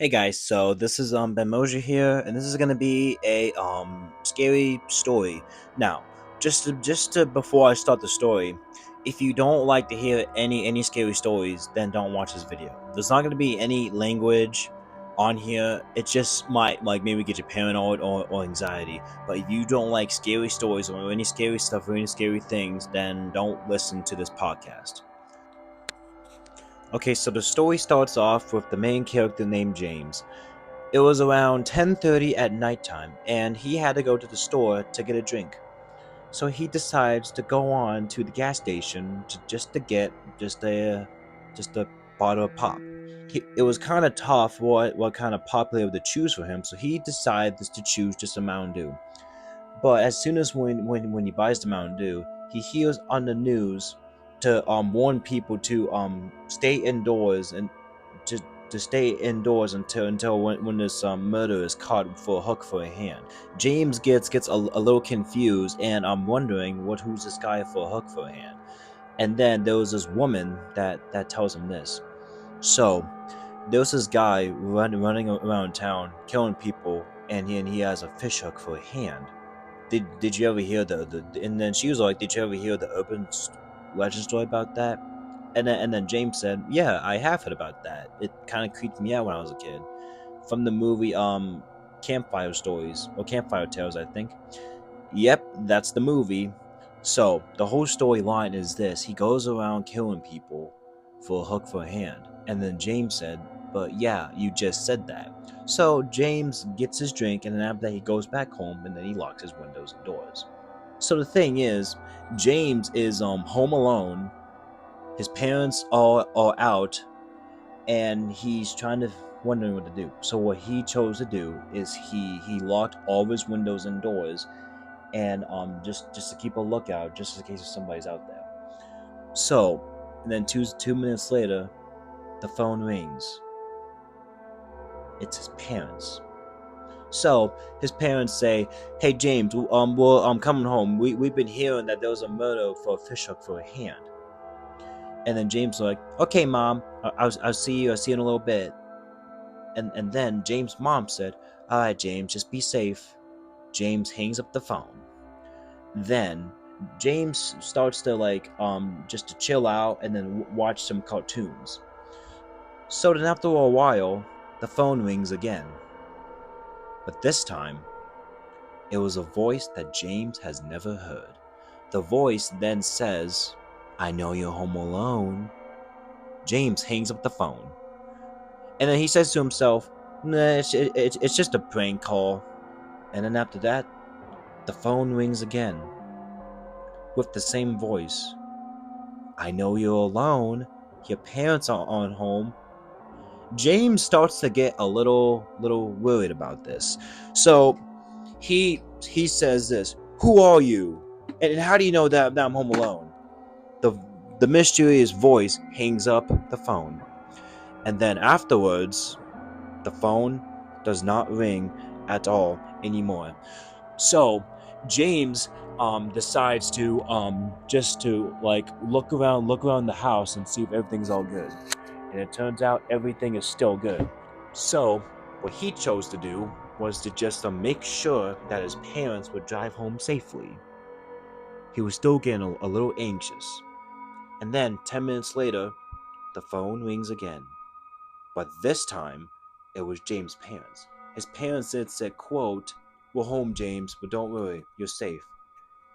Hey guys, so this is Ben Mosier here, and this is gonna be a scary story. Now, just to before I start the story, if you don't like to hear any scary stories, then don't watch this video. There's not gonna be any language on here. It just might like maybe get you paranoid or anxiety. But if you don't like scary stories or any scary stuff or any scary things, then don't listen to this podcast. Okay, so the story starts off with the main character named James. It was around 10:30 at nighttime, and he had to go to the store to get a drink. So he decides to go on to the gas station to get just a just a bottle of pop. It was kind of tough what kind of pop flavor to choose for him, so he decided to choose just a Mountain Dew. But as soon as when he buys the Mountain Dew, he hears on the news to warn people to stay indoors and to to stay indoors until when this murder is caught for a hook for a hand. James gets a little confused, and I'm wondering who's this guy for a hook for a hand. And then there was this woman that tells him this. So there was this guy running around town killing people, and he has a fish hook for a hand. Did you ever hear the and then she was like, did you ever hear the urban legend story about that? And then James said, yeah, I have heard about that. It kind of creeped me out when I was a kid. From the movie Campfire Stories or Campfire Tales, I think. Yep, that's the movie. So the whole storyline is this: he goes around killing people for a hook for a hand. And then James said, but yeah, you just said that. So James gets his drink, and then after that he goes back home, and then he locks his windows and doors. So the thing is, James is home alone. His parents are out, and he's trying to wondering what to do. So what he chose to do is he locked all of his windows and doors, and just to keep a lookout, just in case somebody's out there. So, and then two minutes later, the phone rings. It's his parents. So his parents say, "Hey James, we're coming home. We've been hearing that there was a murder for a fish hook for a hand." And then James was like, "Okay, mom, I'll see you. I'll see you in a little bit." And then James' mom said, "All right, James, just be safe." James hangs up the phone. Then James starts to just to chill out and then watch some cartoons. So then after a while, the phone rings again. But this time, it was a voice that James has never heard. The voice then says, "I know you're home alone." James hangs up the phone. And then he says to himself, "Nah, it's just a prank call." And then after that, the phone rings again with the same voice. "I know you're alone. Your parents aren't home." James starts to get a little worried about this. So he says this, "Who are you? And how do you know that I'm home alone?" The the mysterious voice hangs up the phone. And then afterwards, the phone does not ring at all anymore. So James decides to just to look around the house and see if everything's all good. And it turns out everything is still good. So what he chose to do was to just make sure that his parents would drive home safely. He was still getting a little anxious. And then 10 minutes later, the phone rings again. But this time, it was James' parents. His parents said, quote, "We're home, James, but don't worry, you're safe."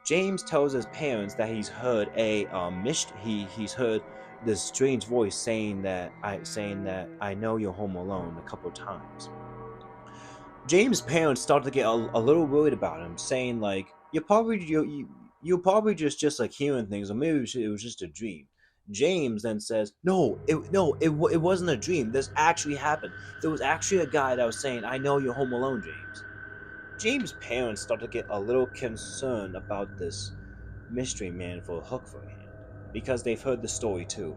James tells his parents that he's heard he's heard this strange voice saying that I know you're home alone a couple of times. James' parents start to get a little worried about him, saying like, you're probably just like hearing things, or maybe it was just a dream." James then says, "No, it wasn't a dream. This actually happened. There was actually a guy that was saying, 'I know you're home alone, James.'" James' parents start to get a little concerned about this mystery man for a hook for a hand, because they've heard the story too.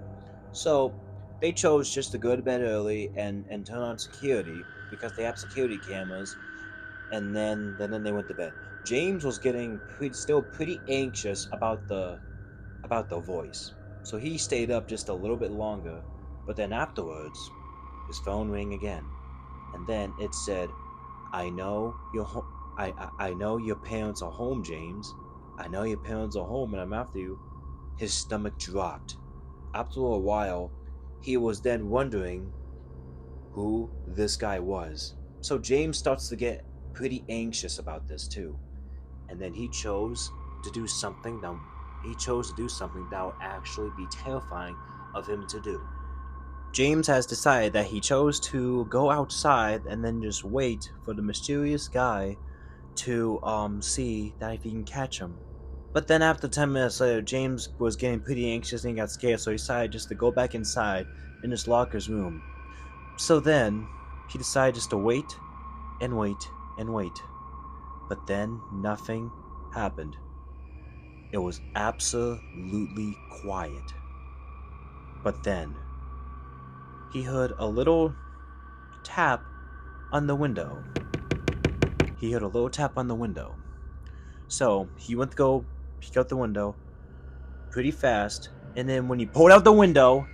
So they chose just to go to bed early and turn on security because they have security cameras, and then they went to bed. James was getting still pretty anxious about the voice, so he stayed up just a little bit longer. But then afterwards, his phone rang again. And then it said, I know I know your parents are home, James. I know your parents are home and I'm after you. His stomach dropped. After a while, he was then wondering who this guy was. So James starts to get pretty anxious about this too. And then he chose to do something that would actually be terrifying of him to do. James has decided that he chose to go outside and then just wait for the mysterious guy to see that if he can catch him. But then after 10 minutes later, James was getting pretty anxious and he got scared, so he decided just to go back inside in his locker's room. So then he decided just to wait and wait and wait. But then nothing happened. It was absolutely quiet. But then he heard a little tap on the window. He heard a little tap on the window. So he went to go peek out the window pretty fast, and then when he pulled out the window,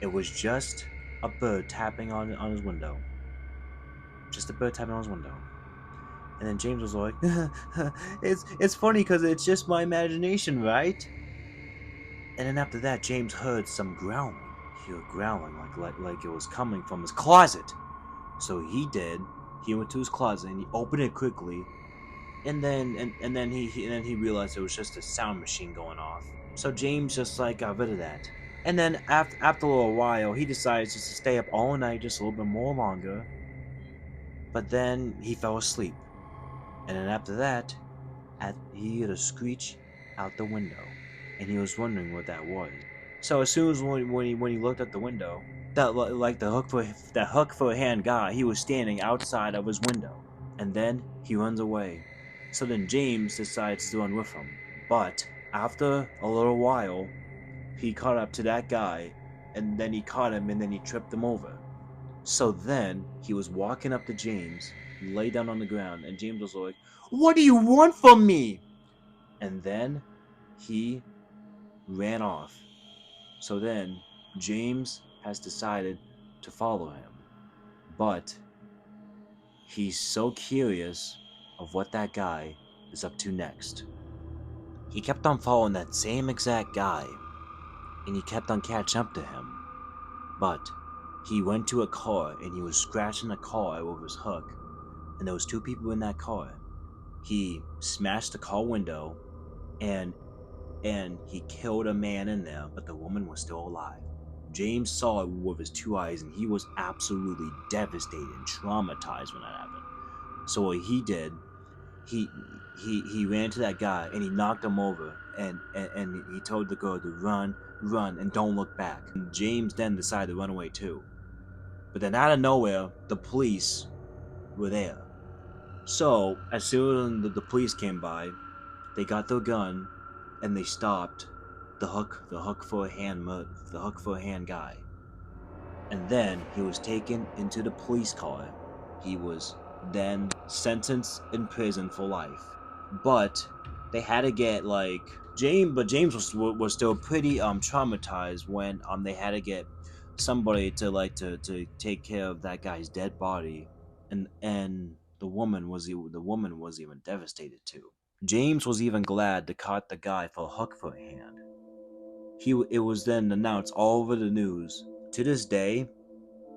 it was just a bird tapping on his window. Just a bird tapping on his window. And then James was like, it's funny because it's just my imagination, right? And then after that, James heard some growling. He heard growling like it was coming from his closet. So he went to his closet and he opened it quickly, and then he realized it was just a sound machine going off. So James just like got rid of that. And then after a little while, he decides just to stay up all night, just a little bit more longer. But then he fell asleep. And then after that, he heard a screech out the window, and he was wondering what that was. So as soon as when he looked at the window, that hook for a hand guy, he was standing outside of his window, and then he runs away. So then James decides to run with him, but after a little while, he caught up to that guy, and then he caught him, and then he tripped him over. So then he was walking up to James, lay down on the ground, and James was like, "What do you want from me?" And then he ran off. So then James has decided to follow him. But he's so curious of what that guy is up to next. He kept on following that same exact guy, and he kept on catching up to him. But he went to a car and he was scratching the car with his hook, and there was two people in that car. He smashed the car window, and he killed a man in there, but the woman was still alive. James saw it with his two eyes, and he was absolutely devastated and traumatized when that happened. So what he did, he ran to that guy and he knocked him over, and he told the girl to run, and don't look back. And James then decided to run away too. But then out of nowhere, the police were there. So as soon as the police came by, they got their gun and they stopped the hook for a hand guy. And then he was taken into the police car. He was then sentenced in prison for life. But they had to get James was still pretty traumatized when they had to get somebody to take care of that guy's dead body, and the woman was even devastated too. James was even glad to caught the guy for a hook for a hand. It was then announced all over the news. To this day,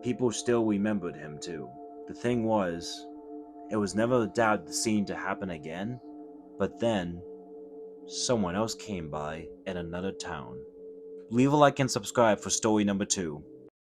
people still remembered him too. The thing was, it was never doubted the scene to happen again, but then someone else came by in another town. Leave a like and subscribe for story number 2.